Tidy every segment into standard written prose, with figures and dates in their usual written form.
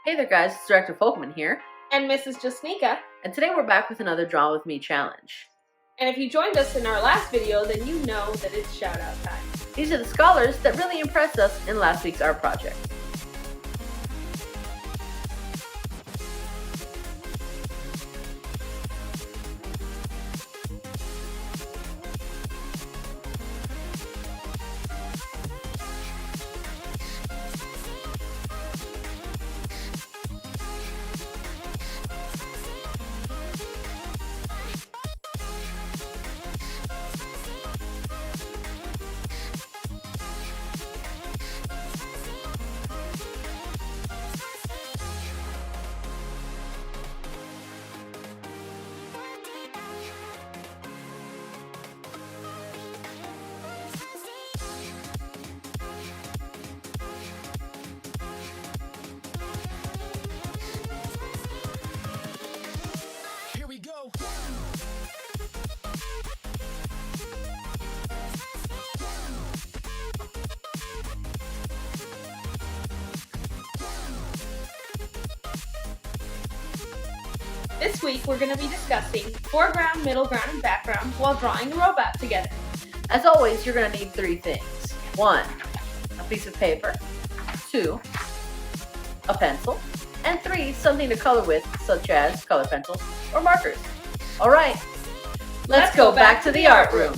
Hey there guys, it's Director Folkman here. And Mrs. Jasnica. And today we're back with another Draw With Me challenge. And if you joined us in our last video, then you know that it's shout out time. These are the scholars that really impressed us in last week's art project. This week we're going to be discussing foreground, middle ground, and background while drawing a robot together. As always, you're going to need three things. 1, a piece of paper. 2, a pencil. And 3, something to color with, such as color pencils or markers. Alright, let's go back to the art room.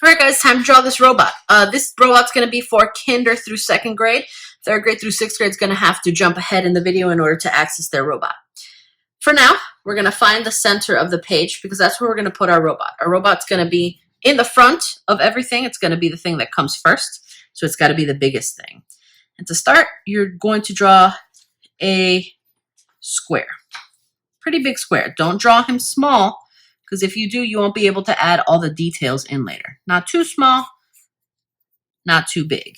Alright guys, time to draw this robot. This robot's going to be for kinder through 2nd grade. 3rd grade through 6th grade is going to have to jump ahead in the video in order to access their robot. For now, we're going to find the center of the page because that's where we're going to put our robot. Our robot's going to be in the front of everything. It's going to be the thing that comes first. So it's got to be the biggest thing. And to start, you're going to draw a square. Pretty big square. Don't draw him small because if you do, you won't be able to add all the details in later. Not too small, not too big.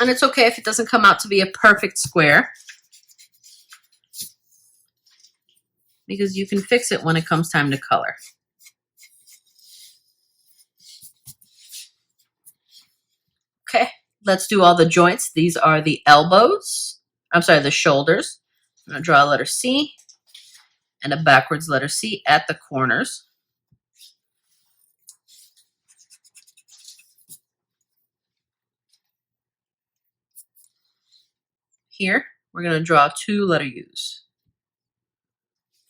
And it's okay if it doesn't come out to be a perfect square, because you can fix it when it comes time to color. Okay, let's do all the joints. These are the elbows. I'm sorry, the shoulders. I'm going to draw a letter C and a backwards letter C at the corners. Here, we're going to draw 2 letter U's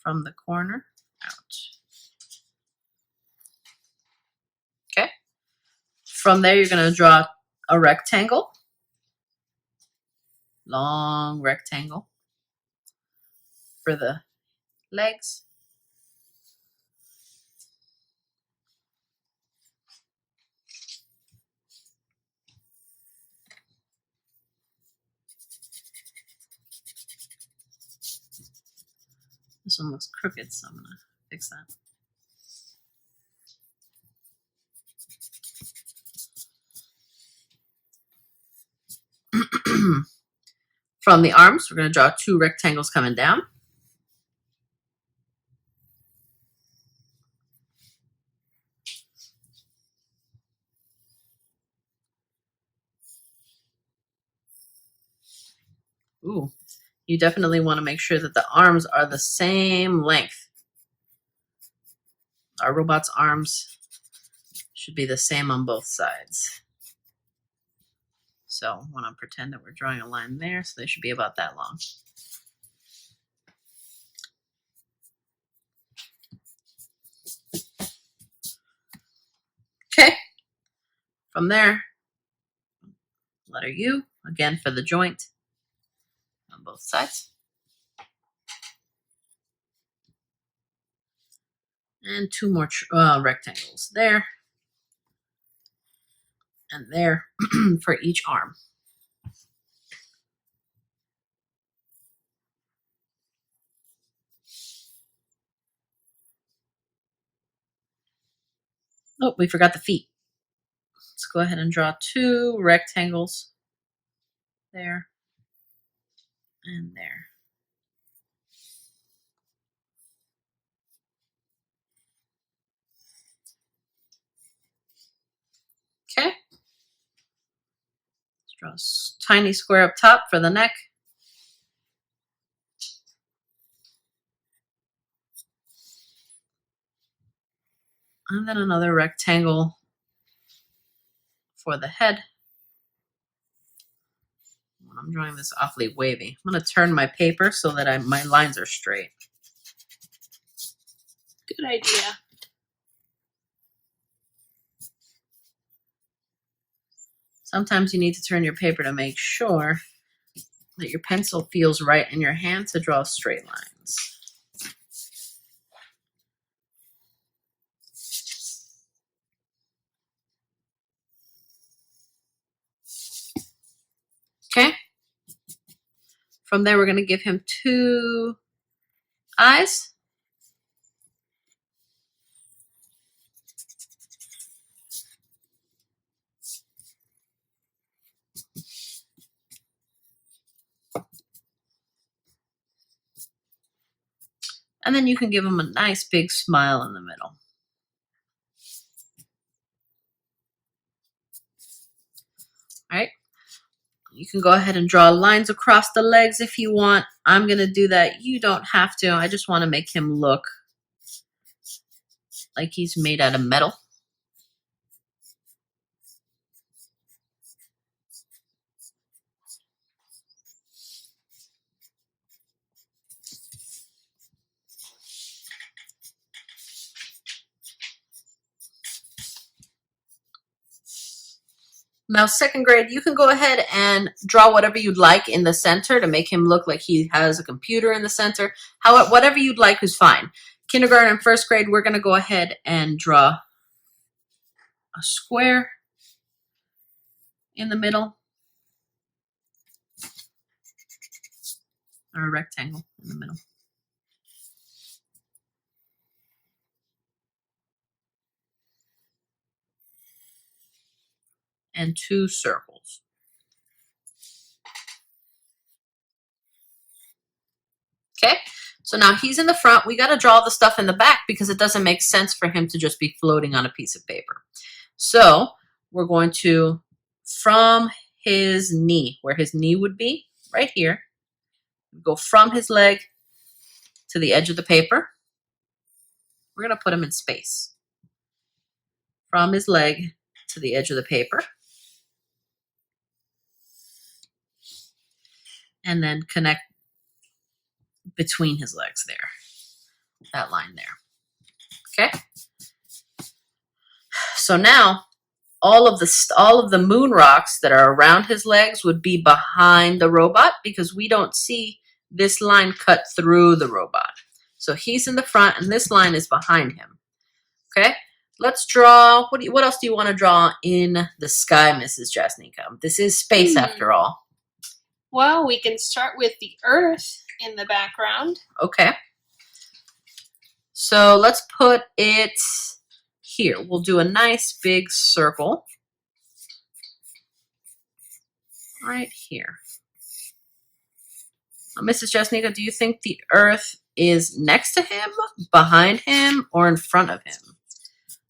from the corner out. Okay. From there, you're going to draw a rectangle, long rectangle for the legs. This one looks crooked, so I'm going to fix that. From the arms, we're going to draw 2 rectangles coming down. Ooh, you definitely want to make sure that the arms are the same length. Our robot's arms should be the same on both sides. So I want to pretend that we're drawing a line there, so they should be about that long. Okay, from there, letter U, again for the joint on both sides. And 2 more rectangles there and there for each arm. Oh, we forgot the feet. Let's go ahead and draw 2 rectangles there and there. Okay. Let's draw a tiny square up top for the neck. And then another rectangle for the head. I'm drawing this awfully wavy. I'm going to turn my paper so that my lines are straight. Good idea. Sometimes you need to turn your paper to make sure that your pencil feels right in your hand to draw straight lines. Okay. From there, we're going to give him 2 eyes. And then you can give him a nice big smile in the middle. All right. You can go ahead and draw lines across the legs if you want. I'm going to do that. You don't have to. I just want to make him look like he's made out of metal. Now, 2nd grade, you can go ahead and draw whatever you'd like in the center to make him look like he has a computer in the center. However, whatever you'd like is fine. Kindergarten and 1st grade, we're going to go ahead and draw a square in the middle, or a rectangle in the middle. And 2 circles. Okay, so now he's in the front. We got to draw the stuff in the back because it doesn't make sense for him to just be floating on a piece of paper. So we're going to, from his knee, where his knee would be, right here, go from his leg to the edge of the paper. We're going to put him in space. From his leg to the edge of the paper. And then connect between his legs there. That line there. Okay? So now all of the moon rocks that are around his legs would be behind the robot because we don't see this line cut through the robot. So he's in the front and this line is behind him. Okay? Let's draw, what else do you want to draw in the sky, Mrs. Jasnica? This is space after all. Well, we can start with the Earth in the background. Okay. So let's put it here. We'll do a nice big circle right here. Now, Mrs. Jasnica, do you think the Earth is next to him, behind him, or in front of him?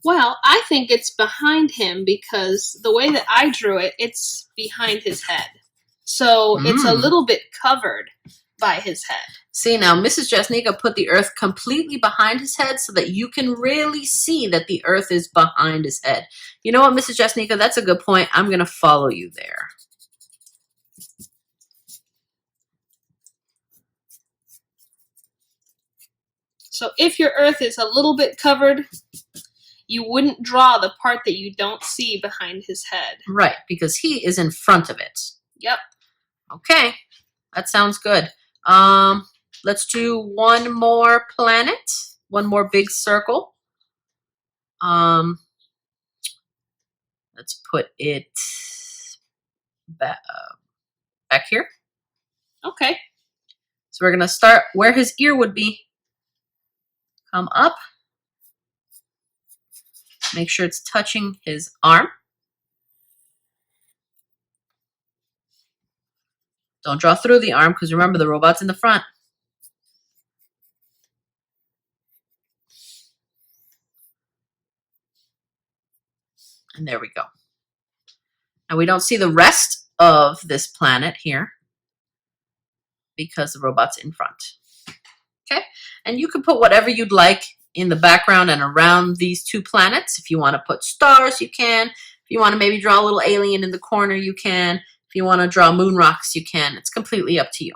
Well, I think it's behind him because the way that I drew it, it's behind his head. So it's a little bit covered by his head. See, now Mrs. Jasnica put the Earth completely behind his head so that you can really see that the Earth is behind his head. You know what, Mrs. Jasnica, that's a good point. I'm going to follow you there. So if your Earth is a little bit covered, you wouldn't draw the part that you don't see behind his head. Right, because he is in front of it. Yep. Okay, that sounds good. Let's do one more planet, one more big circle. Let's put it back here. Okay. So we're going to start where his ear would be. Come up. Make sure it's touching his arm. Don't draw through the arm because remember the robot's in the front. And there we go. And we don't see the rest of this planet here because the robot's in front. Okay, and you can put whatever you'd like in the background and around these two planets. If you want to put stars, you can. If you want to maybe draw a little alien in the corner, you can. If you want to draw moon rocks, you can. It's completely up to you.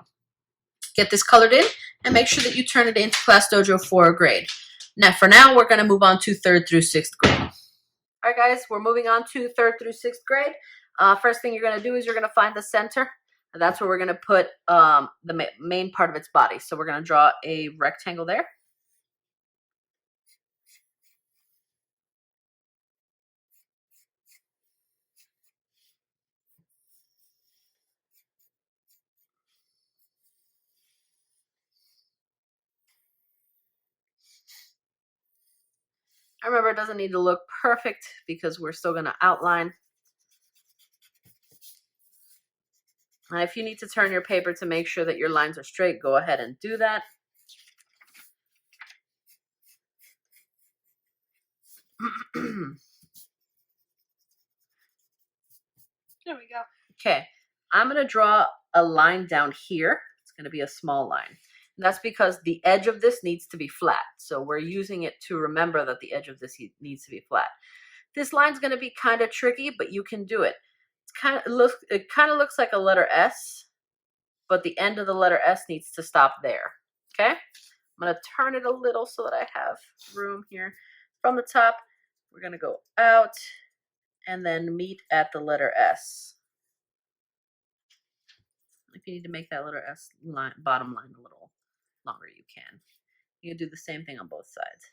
Get this colored in and make sure that you turn it into Class Dojo 4 grade. Now, for now, we're going to move on to 3rd through 6th grade. All right, guys, we're moving on to 3rd through 6th grade. First thing you're going to do is you're going to find the center. And that's where we're going to put the main part of its body. So we're going to draw a rectangle there. Remember, it doesn't need to look perfect because we're still going to outline. And if you need to turn your paper to make sure that your lines are straight, go ahead and do that. There we go. Okay, I'm going to draw a line down here. It's going to be a small line. And that's because the edge of this needs to be flat. So we're using it to remember that the edge of this needs to be flat. This line's going to be kind of tricky, but you can do it. It kind of looks like a letter S, but the end of the letter S needs to stop there. Okay? I'm going to turn it a little so that I have room here. From the top, we're going to go out and then meet at the letter S. If you need to make that letter S line, bottom line a little longer, you can. You can do the same thing on both sides.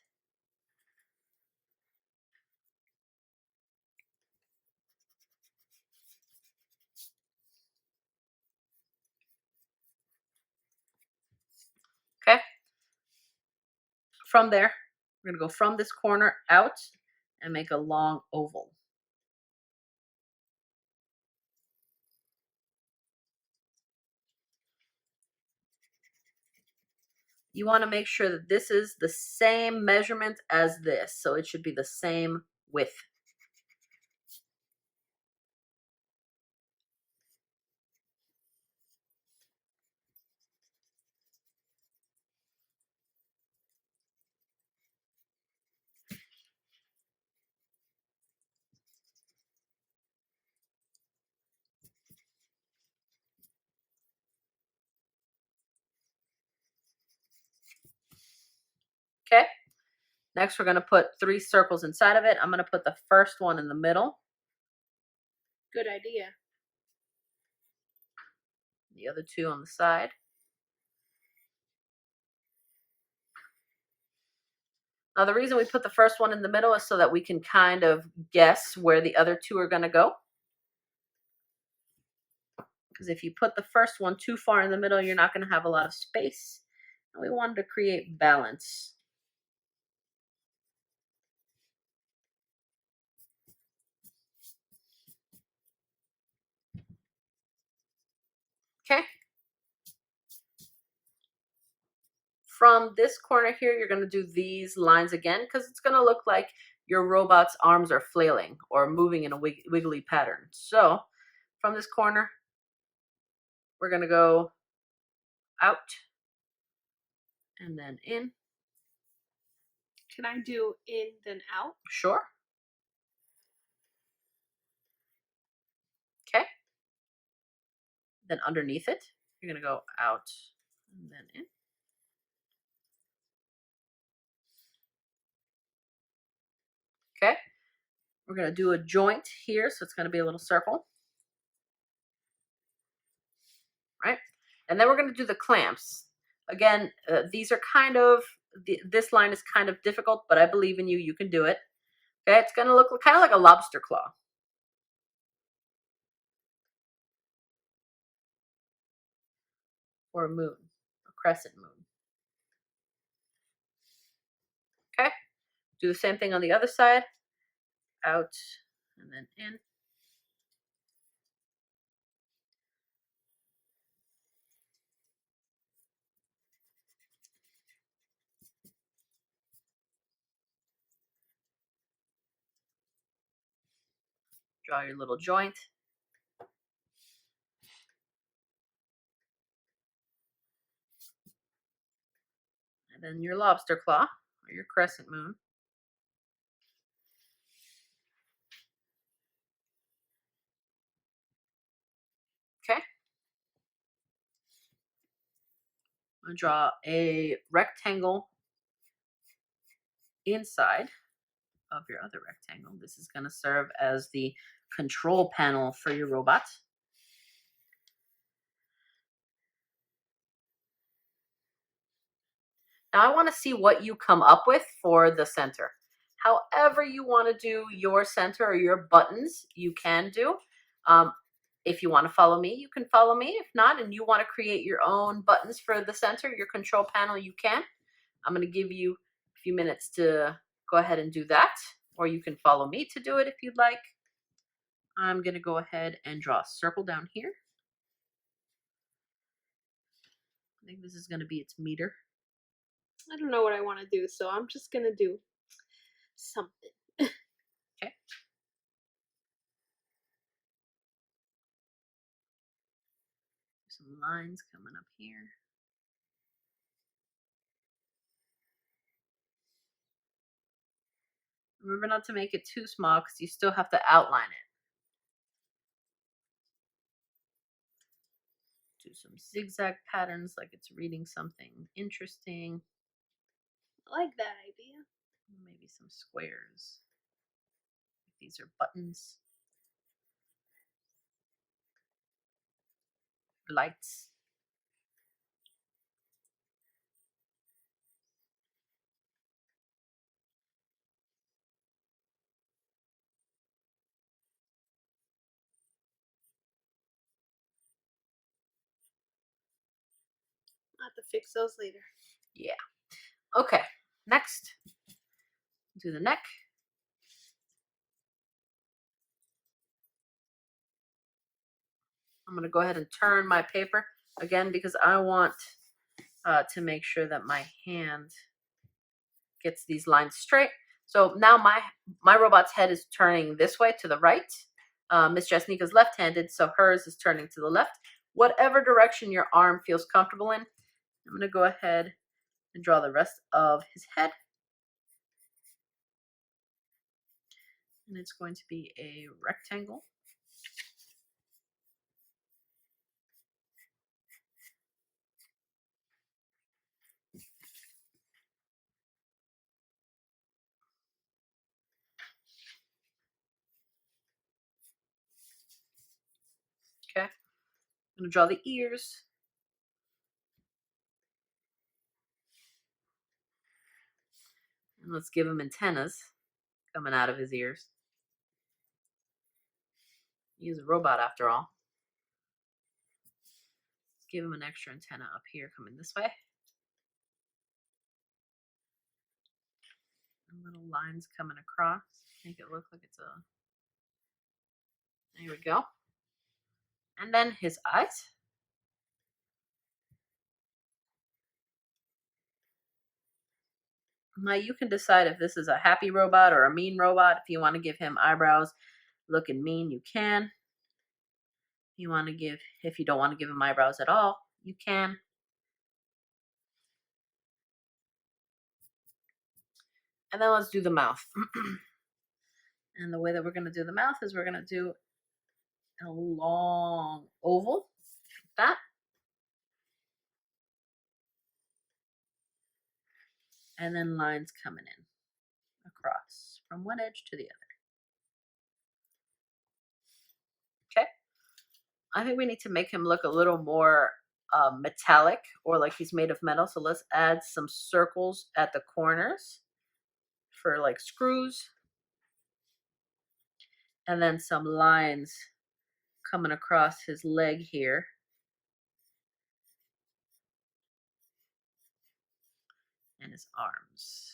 Okay? From there, we're going to go from this corner out and make a long oval. You want to make sure that this is the same measurement as this, so it should be the same width. Okay? Next, we're going to put 3 circles inside of it. I'm going to put the first one in the middle. Good idea. The other 2 on the side. Now, the reason we put the first one in the middle is so that we can kind of guess where the other 2 are going to go. Because if you put the first one too far in the middle, you're not going to have a lot of space. And we wanted to create balance. Okay? From this corner here, you're going to do these lines again because it's going to look like your robot's arms are flailing or moving in a wiggly pattern. So from this corner, we're going to go out and then in. Can I do in then out? Sure. Okay. Then underneath it, you're going to go out and then in. Okay. We're going to do a joint here, so it's going to be a little circle. Right? And then we're going to do the clamps. Again, these are kind of, this line is kind of difficult, but I believe in you. You can do it. Okay, it's going to look kind of like a lobster claw. Or a moon, a crescent moon. Okay, do the same thing on the other side. Out and then in. Draw your little joint. And then your lobster claw or your crescent moon. Okay. I'm going to draw a rectangle inside of your other rectangle. This is going to serve as the control panel for your robot. Now I want to see what you come up with for the center. However you want to do your center or your buttons, you can do. If you want to follow me, you can follow me. If not, and you want to create your own buttons for the center, your control panel, you can. I'm going to give you a few minutes to go ahead and do that, or you can follow me to do it if you'd like. I'm going to go ahead and draw a circle down here. I think this is going to be its meter. I don't know what I want to do, so I'm just going to do something. Okay. Some lines coming up here. Remember not to make it too small because you still have to outline it. Do some zigzag patterns like it's reading something interesting. I like that idea. Maybe some squares. These are buttons. Lights. I'll have to fix those later. Yeah. Okay. Next, do the neck. I'm going to go ahead and turn my paper again because I want to make sure that my hand gets these lines straight. So now my robot's head is turning this way to the right. Miss Jasnica's left-handed, so hers is turning to the left. Whatever direction your arm feels comfortable in, I'm going to go ahead and draw the rest of his head. And it's going to be a rectangle. Okay. I'm going to draw the ears. And let's give him antennas coming out of his ears. He's a robot after all. Let's give him an extra antenna up here coming this way. And little lines coming across. Make it look like it's a... There we go. And then his eyes. Now you can decide if this is a happy robot or a mean robot. If you want to give him eyebrows looking mean, you can. If you don't want to give him eyebrows at all, you can. And then let's do the mouth. And the way that we're going to do the mouth is we're going to do a long oval, like that. And then lines coming in across from one edge to the other. Okay. I think we need to make him look a little more metallic or like he's made of metal. So let's add some circles at the corners for like screws. And then some lines coming across his leg here. And his arms.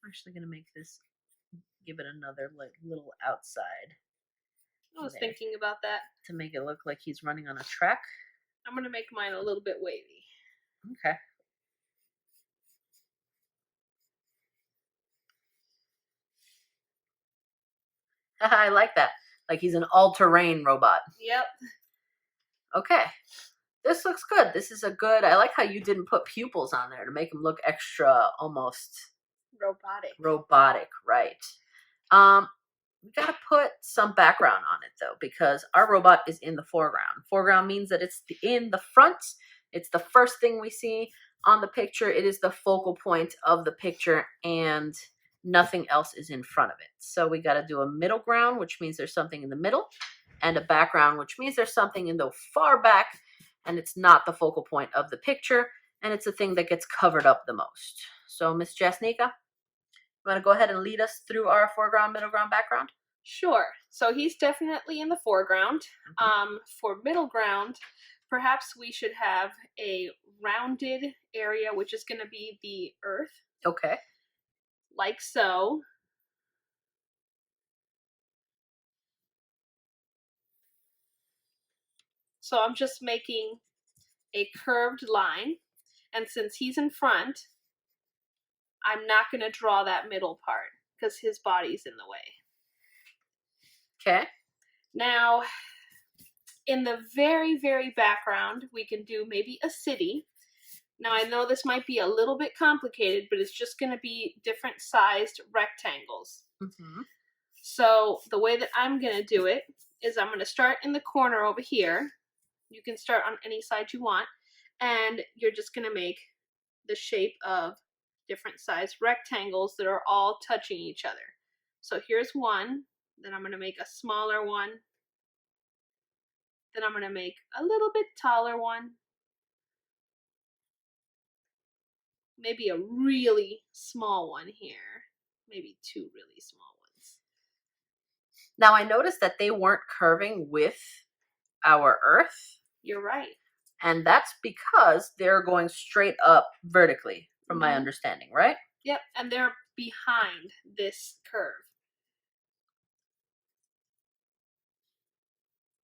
I'm actually going to make this give it another like little outside I was there. thinking about that. To make it look like he's running on a track. I'm going to make mine a little bit wavy. Okay. I like that. Like he's an all-terrain robot. Yep. Okay. This looks good. This is a good, I like how you didn't put pupils on there to make him look extra, almost robotic, right. We gotta put some background on it though, because our robot is in the foreground. Foreground means that it's in the front. It's the first thing we see on the picture. It is the focal point of the picture, and nothing else is in front of it. So we gotta do a middle ground, which means there's something in the middle, and a background, which means there's something in the far back, and it's not the focal point of the picture, and it's the thing that gets covered up the most. So Miss Jasnica, you want to go ahead and lead us through our foreground, middle ground, background? Sure. So he's definitely in the foreground. For middle ground, perhaps we should have a rounded area, which is going to be the earth. Okay. Like so. So I'm just making a curved line. And since he's in front, I'm not going to draw that middle part because his body's in the way. Okay. Now, in the very, very background, we can do maybe a city. Now, I know this might be a little bit complicated, but it's just going to be different sized rectangles. Mm-hmm. So the way that I'm going to do it is I'm going to start in the corner over here. You can start on any side you want. And you're just going to make the shape of different sized rectangles that are all touching each other. So here's one. Then I'm going to make a smaller one. Then I'm going to make a little bit taller one. Maybe a really small one here. Maybe two really small ones. Now I noticed that they weren't curving with our earth. You're right. And that's because they're going straight up vertically, from my understanding, right? Yep, and they're behind this curve.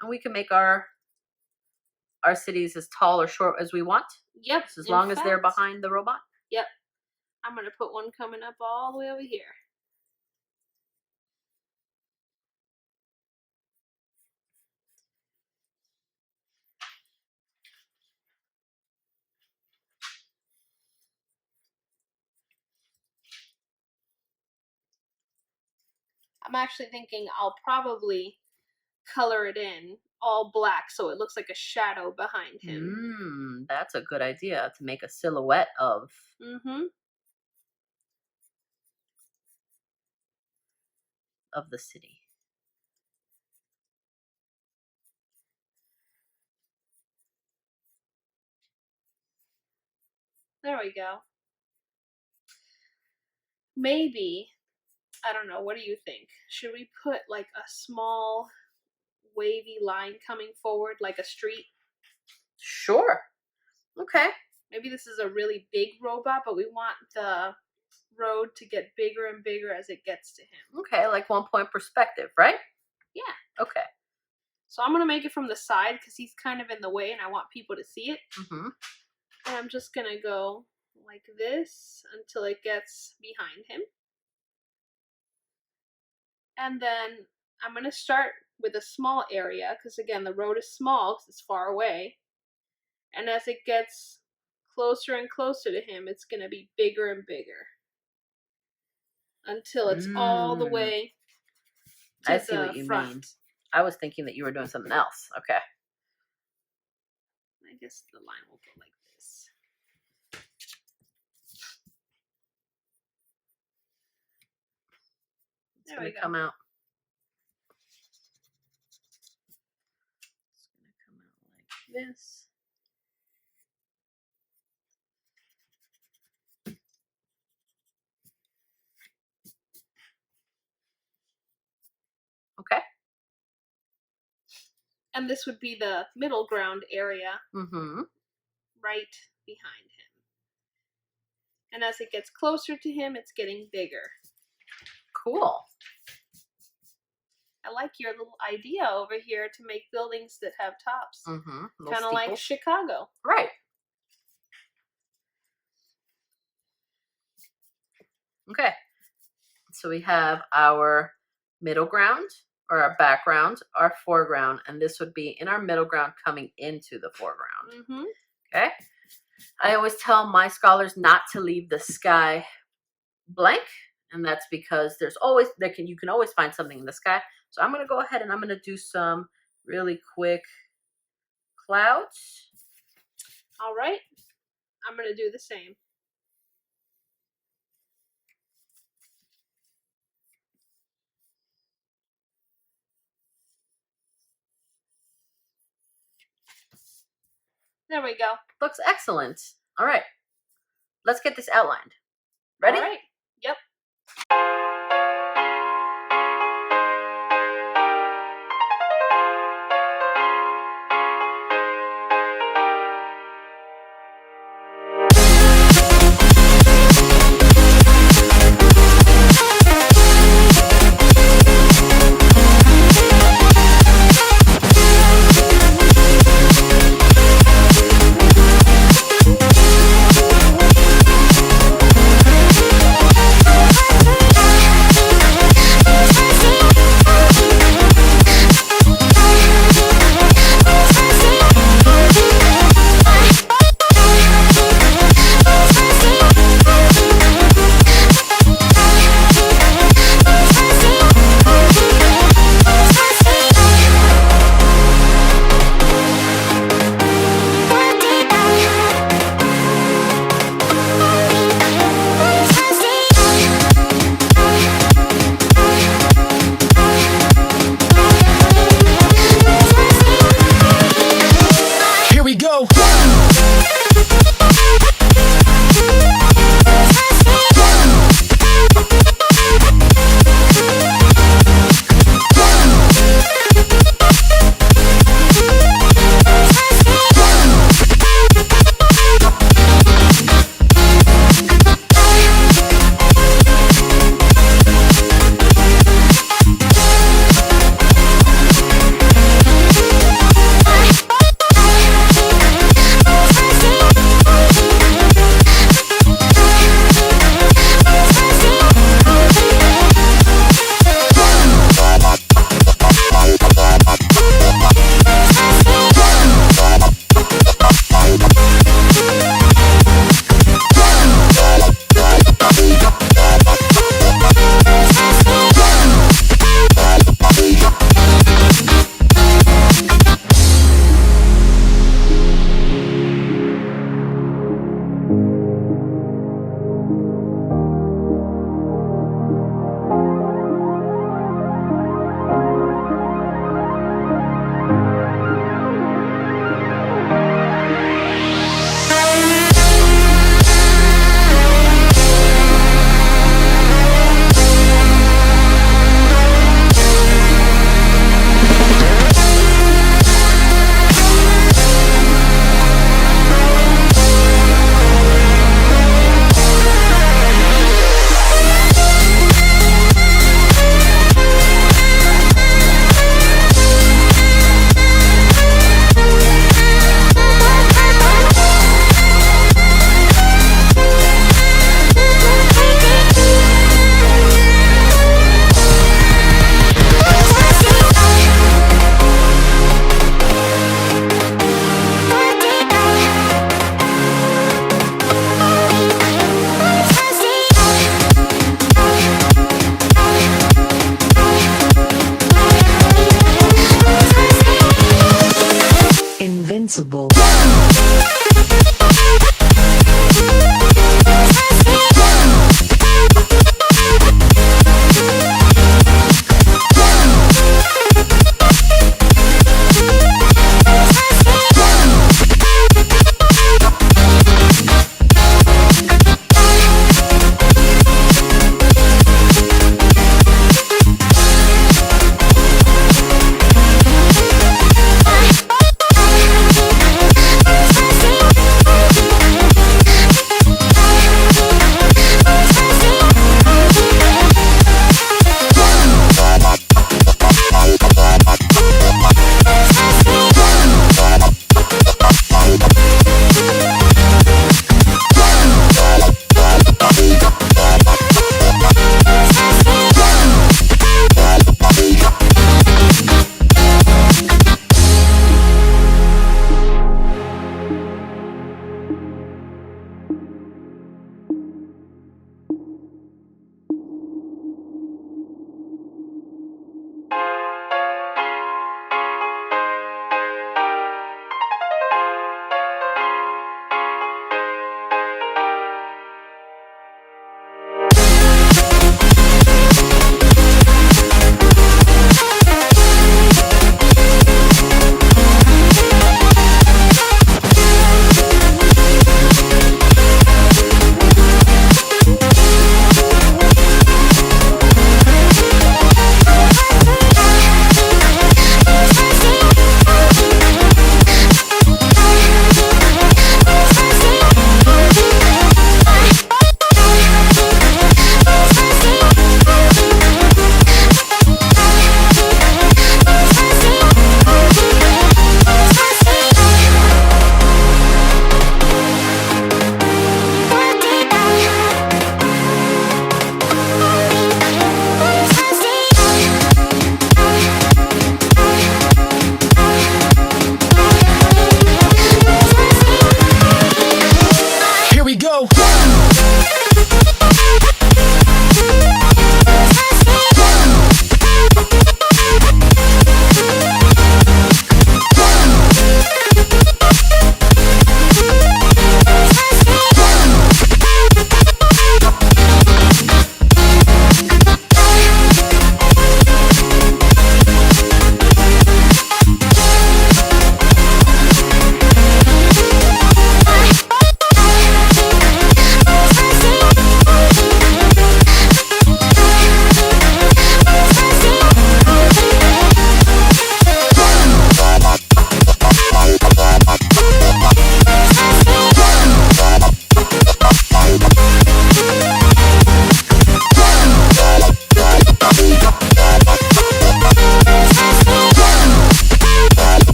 And we can make our cities as tall or short as we want. Yep. As long as they're behind the robot. Yep. I'm going to put one coming up all the way over here. I'm actually thinking I'll probably color it in all black so it looks like a shadow behind him. That's a good idea, to make a silhouette of of the city. There we go. Maybe, I don't know, what do you think? Should we put like a small wavy line coming forward like a street? Sure. Okay. Maybe this is a really big robot, but we want the road to get bigger and bigger as it gets to him. Okay, like 1 point perspective, right? Yeah. Okay. So I'm going to make it from the side because he's kind of in the way and I want people to see it. And I'm just going to go like this until it gets behind him. And then I'm going to start with a small area because, again, the road is small because it's far away. And as it gets closer and closer to him, it's going to be bigger and bigger until it's all the way to I see what you mean. I was thinking that you were doing something else. Okay. I guess the line will go like this. It's going to come out. It's going to come out like this. Okay. And this would be the middle ground area right behind him. And as it gets closer to him, it's getting bigger. Cool. I like your little idea over here to make buildings that have tops. Mm-hmm. Kind of like Chicago. Right. Okay. So we have our middle ground, or our background, our foreground, and this would be in our middle ground coming into the foreground. Mm-hmm. Okay. I always tell my scholars not to leave the sky blank, and that's because there's always you can always find something in the sky. So I'm going to go ahead and I'm going to do some really quick clouds. All right. I'm going to do the same. There we go. Looks excellent. All right. Let's get this outlined. Ready? All right. Yep.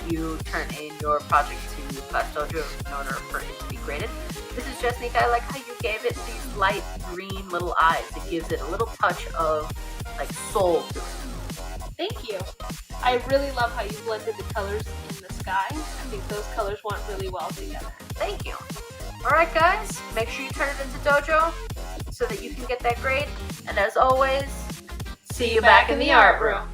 you turn in your project to Class Dojo in order for it to be graded. This is Jasnica. I like how you gave it these light green little eyes. It gives it a little touch of like soul to it. Thank you. I really love how you blended the colors in the sky. I think those colors went really well together. Thank you. Alright guys, make sure you turn it into Dojo so that you can get that grade. And as always, see you back in the art room.